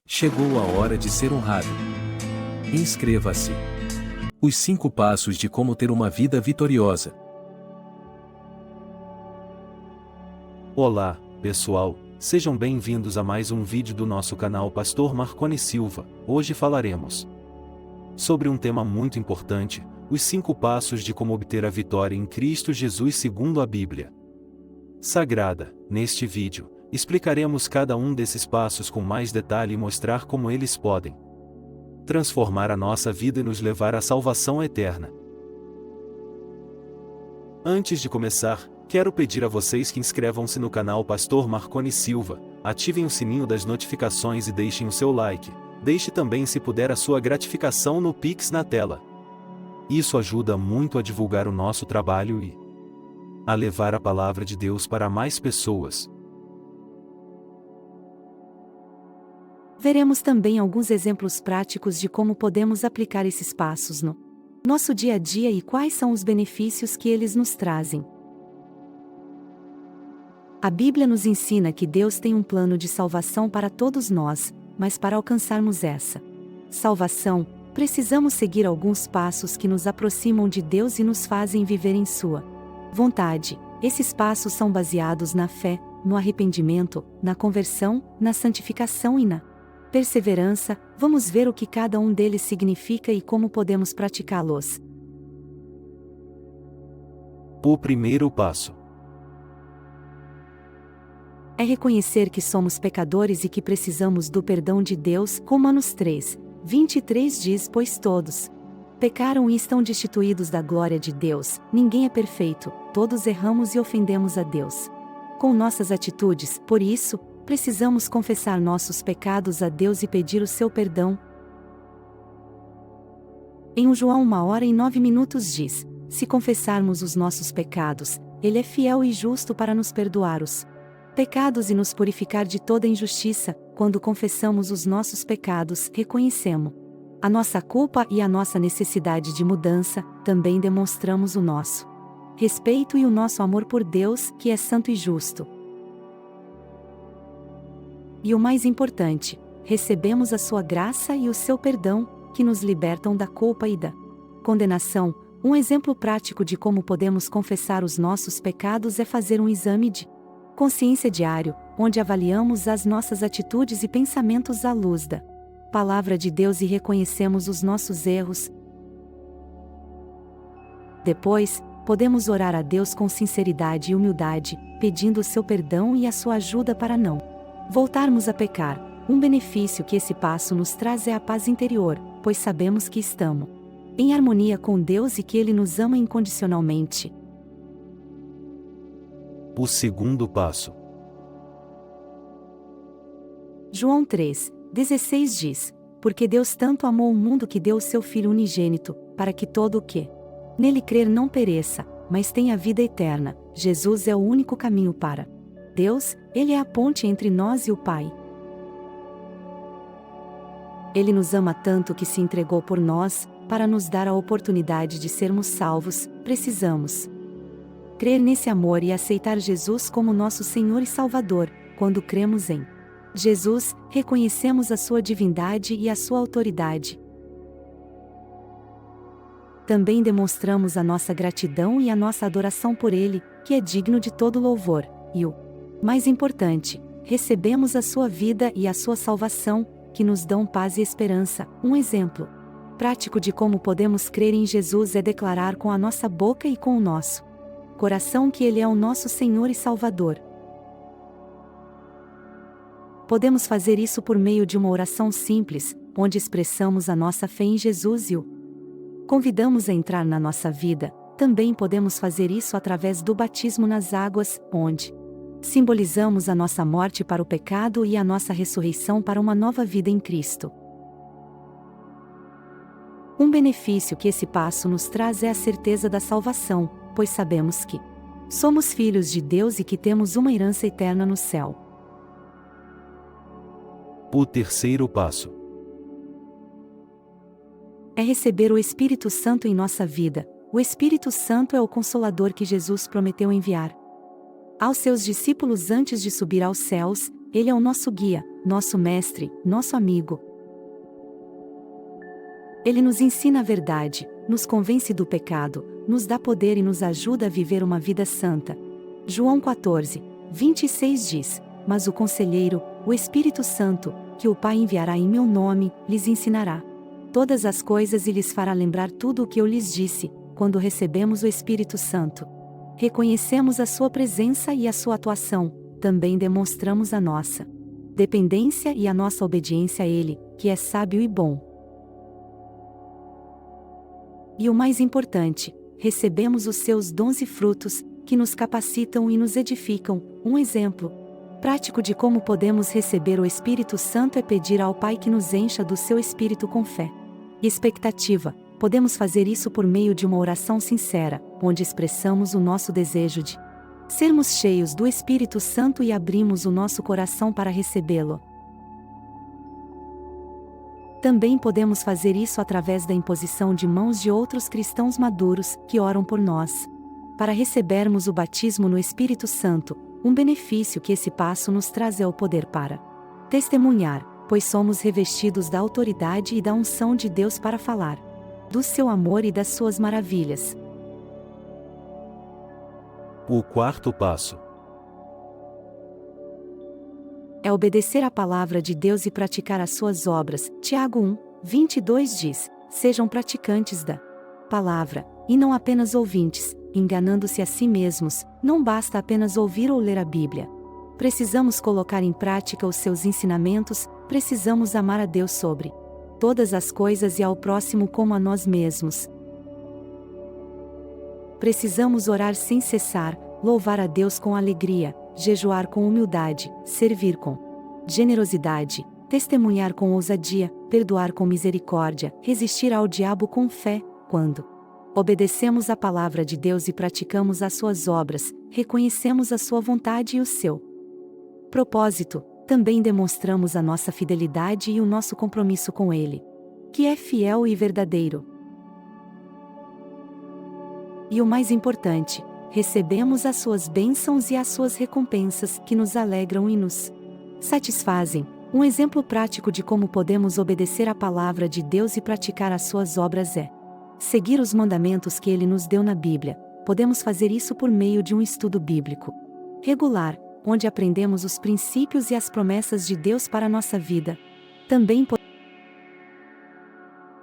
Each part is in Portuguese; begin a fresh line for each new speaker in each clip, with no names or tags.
Chegou a hora de ser honrado. Inscreva-se. Os 5 passos de como ter uma vida vitoriosa.
Olá, pessoal, sejam bem-vindos a mais um vídeo do nosso canal Pastor Marconi Silva. Hoje falaremos sobre um tema muito importante, os 5 passos de como obter a vitória em Cristo Jesus segundo a Bíblia Sagrada. Neste vídeo, explicaremos cada um desses passos com mais detalhe e mostrar como eles podem transformar a nossa vida e nos levar à salvação eterna. Antes de começar, quero pedir a vocês que inscrevam-se no canal Pastor Marconi Silva, ativem o sininho das notificações e deixem o seu like. Deixe também, se puder, a sua gratificação no Pix na tela. Isso ajuda muito a divulgar o nosso trabalho e a levar a palavra de Deus para mais pessoas.
Veremos também alguns exemplos práticos de como podemos aplicar esses passos no nosso dia a dia e quais são os benefícios que eles nos trazem. A Bíblia nos ensina que Deus tem um plano de salvação para todos nós, mas para alcançarmos essa salvação, precisamos seguir alguns passos que nos aproximam de Deus e nos fazem viver em sua vontade. Esses passos são baseados na fé, no arrependimento, na conversão, na santificação e na perseverança. Vamos ver o que cada um deles significa e como podemos praticá-los.
O primeiro passo
é reconhecer que somos pecadores e que precisamos do perdão de Deus. Romanos 3:23 diz: pois todos pecaram e estão destituídos da glória de Deus. Ninguém é perfeito, todos erramos e ofendemos a Deus com nossas atitudes. Por isso, precisamos confessar nossos pecados a Deus e pedir o seu perdão. Em João 1h09 diz: se confessarmos os nossos pecados, Ele é fiel e justo para nos perdoar os pecados e nos purificar de toda injustiça. Quando confessamos os nossos pecados, reconhecemos a nossa culpa e a nossa necessidade de mudança. Também demonstramos o nosso respeito e o nosso amor por Deus, que é santo e justo. E o mais importante, recebemos a sua graça e o seu perdão, que nos libertam da culpa e da condenação. Um exemplo prático de como podemos confessar os nossos pecados é fazer um exame de consciência diário, onde avaliamos as nossas atitudes e pensamentos à luz da Palavra de Deus e reconhecemos os nossos erros. Depois, podemos orar a Deus com sinceridade e humildade, pedindo o seu perdão e a sua ajuda para não voltarmos a pecar. Um benefício que esse passo nos traz é a paz interior, pois sabemos que estamos em harmonia com Deus e que Ele nos ama incondicionalmente.
O segundo passo.
João 3:16 diz: porque Deus tanto amou o mundo que deu o seu Filho unigênito, para que todo o que nele crer não pereça, mas tenha vida eterna. Jesus é o único caminho para Deus. Ele é a ponte entre nós e o Pai. Ele nos ama tanto que se entregou por nós, para nos dar a oportunidade de sermos salvos. Precisamos crer nesse amor e aceitar Jesus como nosso Senhor e Salvador. Quando cremos em Jesus, reconhecemos a sua divindade e a sua autoridade. Também demonstramos a nossa gratidão e a nossa adoração por Ele, que é digno de todo louvor. E o mais importante, recebemos a sua vida e a sua salvação, que nos dão paz e esperança. Um exemplo prático de como podemos crer em Jesus é declarar com a nossa boca e com o nosso coração que Ele é o nosso Senhor e Salvador. Podemos fazer isso por meio de uma oração simples, onde expressamos a nossa fé em Jesus e o convidamos a entrar na nossa vida. Também podemos fazer isso através do batismo nas águas, onde simbolizamos a nossa morte para o pecado e a nossa ressurreição para uma nova vida em Cristo. Um benefício que esse passo nos traz é a certeza da salvação, pois sabemos que somos filhos de Deus e que temos uma herança eterna no céu.
O terceiro passo
é receber o Espírito Santo em nossa vida. O Espírito Santo é o Consolador que Jesus prometeu enviar aos seus discípulos antes de subir aos céus. Ele é o nosso guia, nosso mestre, nosso amigo. Ele nos ensina a verdade, nos convence do pecado, nos dá poder e nos ajuda a viver uma vida santa. João 14, 26 diz: Mas o Conselheiro, o Espírito Santo, que o Pai enviará em meu nome, lhes ensinará todas as coisas e lhes fará lembrar tudo o que eu lhes disse. Quando recebemos o Espírito Santo, reconhecemos a sua presença e a sua atuação, também demonstramos a nossa dependência e a nossa obediência a Ele, que é sábio e bom. E o mais importante, recebemos os seus dons e frutos, que nos capacitam e nos edificam. Um exemplo prático de como podemos receber o Espírito Santo é pedir ao Pai que nos encha do seu Espírito com fé e expectativa. Podemos fazer isso por meio de uma oração sincera, onde expressamos o nosso desejo de sermos cheios do Espírito Santo e abrimos o nosso coração para recebê-lo. Também podemos fazer isso através da imposição de mãos de outros cristãos maduros, que oram por nós, para recebermos o batismo no Espírito Santo. Um benefício que esse passo nos traz é o poder para testemunhar, pois somos revestidos da autoridade e da unção de Deus para falar do seu amor e das suas maravilhas.
O quarto passo
é obedecer à palavra de Deus e praticar as suas obras. Tiago 1, 22 diz: Sejam praticantes da palavra, e não apenas ouvintes, enganando-se a si mesmos. Não basta apenas ouvir ou ler a Bíblia. Precisamos colocar em prática os seus ensinamentos, precisamos amar a Deus sobre todas as coisas e ao próximo como a nós mesmos. Precisamos orar sem cessar, louvar a Deus com alegria, jejuar com humildade, servir com generosidade, testemunhar com ousadia, perdoar com misericórdia, resistir ao diabo com fé. Quando obedecemos à palavra de Deus e praticamos as suas obras, reconhecemos a sua vontade e o seu propósito, também demonstramos a nossa fidelidade e o nosso compromisso com Ele, que é fiel e verdadeiro. E o mais importante, recebemos as suas bênçãos e as suas recompensas, que nos alegram e nos satisfazem. Um exemplo prático de como podemos obedecer à palavra de Deus e praticar as suas obras é seguir os mandamentos que Ele nos deu na Bíblia. Podemos fazer isso por meio de um estudo bíblico regular, onde aprendemos os princípios e as promessas de Deus para a nossa vida. Também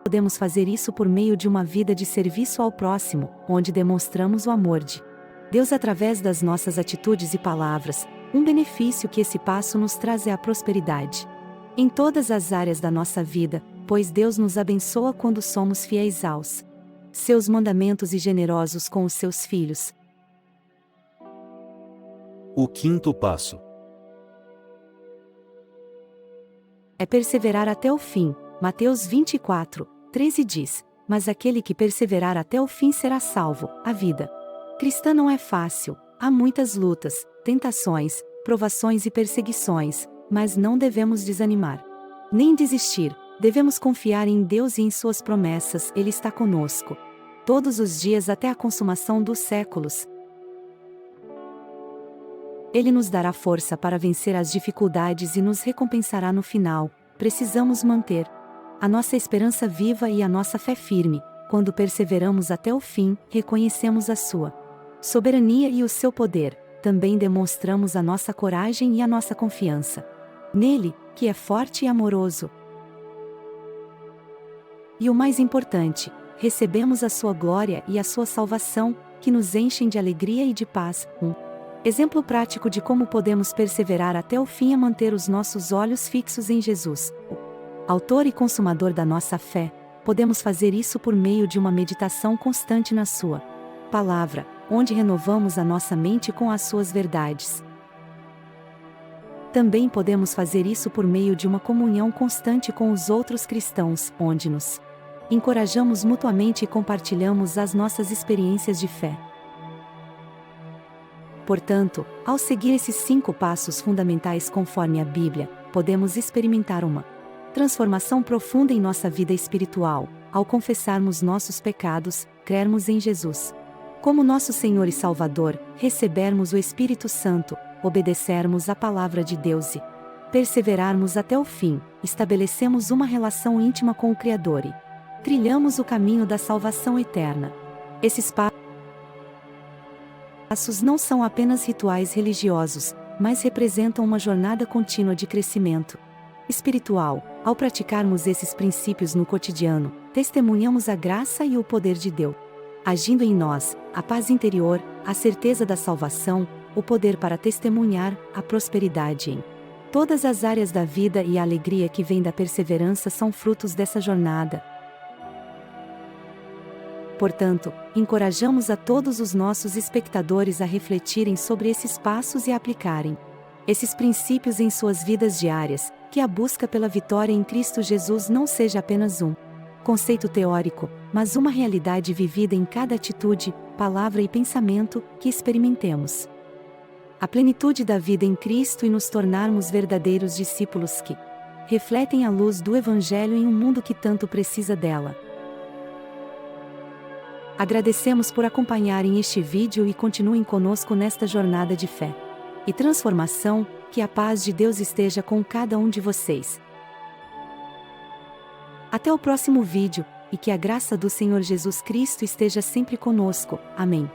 podemos fazer isso por meio de uma vida de serviço ao próximo, onde demonstramos o amor de Deus através das nossas atitudes e palavras. Um benefício que esse passo nos traz é a prosperidade em todas as áreas da nossa vida, pois Deus nos abençoa quando somos fiéis aos seus mandamentos e generosos com os seus filhos.
O quinto passo
é perseverar até o fim. Mateus 24, 13 diz: Mas aquele que perseverar até o fim será salvo. A vida cristã não é fácil, há muitas lutas, tentações, provações e perseguições, mas não devemos desanimar, nem desistir. Devemos confiar em Deus e em suas promessas. Ele está conosco todos os dias até a consumação dos séculos. Ele nos dará força para vencer as dificuldades e nos recompensará no final. Precisamos manter a nossa esperança viva e a nossa fé firme. Quando perseveramos até o fim, reconhecemos a sua soberania e o seu poder. Também demonstramos a nossa coragem e a nossa confiança nele, que é forte e amoroso. E o mais importante, recebemos a sua glória e a sua salvação, que nos enchem de alegria e de paz. Um exemplo prático de como podemos perseverar até o fim é manter os nossos olhos fixos em Jesus, o autor e consumador da nossa fé. Podemos fazer isso por meio de uma meditação constante na sua palavra, onde renovamos a nossa mente com as suas verdades. Também podemos fazer isso por meio de uma comunhão constante com os outros cristãos, onde nos encorajamos mutuamente e compartilhamos as nossas experiências de fé. Portanto, ao seguir esses 5 passos fundamentais conforme a Bíblia, podemos experimentar uma transformação profunda em nossa vida espiritual, ao confessarmos nossos pecados, crermos em Jesus como nosso Senhor e Salvador, recebermos o Espírito Santo, obedecermos à palavra de Deus e perseverarmos até o fim, estabelecemos uma relação íntima com o Criador e trilhamos o caminho da salvação eterna. Esses passos não são apenas rituais religiosos, mas representam uma jornada contínua de crescimento espiritual. Ao praticarmos esses princípios no cotidiano, testemunhamos a graça e o poder de Deus, agindo em nós, a paz interior, a certeza da salvação, o poder para testemunhar, a prosperidade em todas as áreas da vida e a alegria que vem da perseverança são frutos dessa jornada. Portanto, encorajamos a todos os nossos espectadores a refletirem sobre esses passos e a aplicarem esses princípios em suas vidas diárias, que a busca pela vitória em Cristo Jesus não seja apenas um conceito teórico, mas uma realidade vivida em cada atitude, palavra e pensamento que experimentemos a plenitude da vida em Cristo e nos tornarmos verdadeiros discípulos que refletem a luz do Evangelho em um mundo que tanto precisa dela. Agradecemos por acompanharem este vídeo e continuem conosco nesta jornada de fé e transformação. Que a paz de Deus esteja com cada um de vocês. Até o próximo vídeo, e que a graça do Senhor Jesus Cristo esteja sempre conosco. Amém.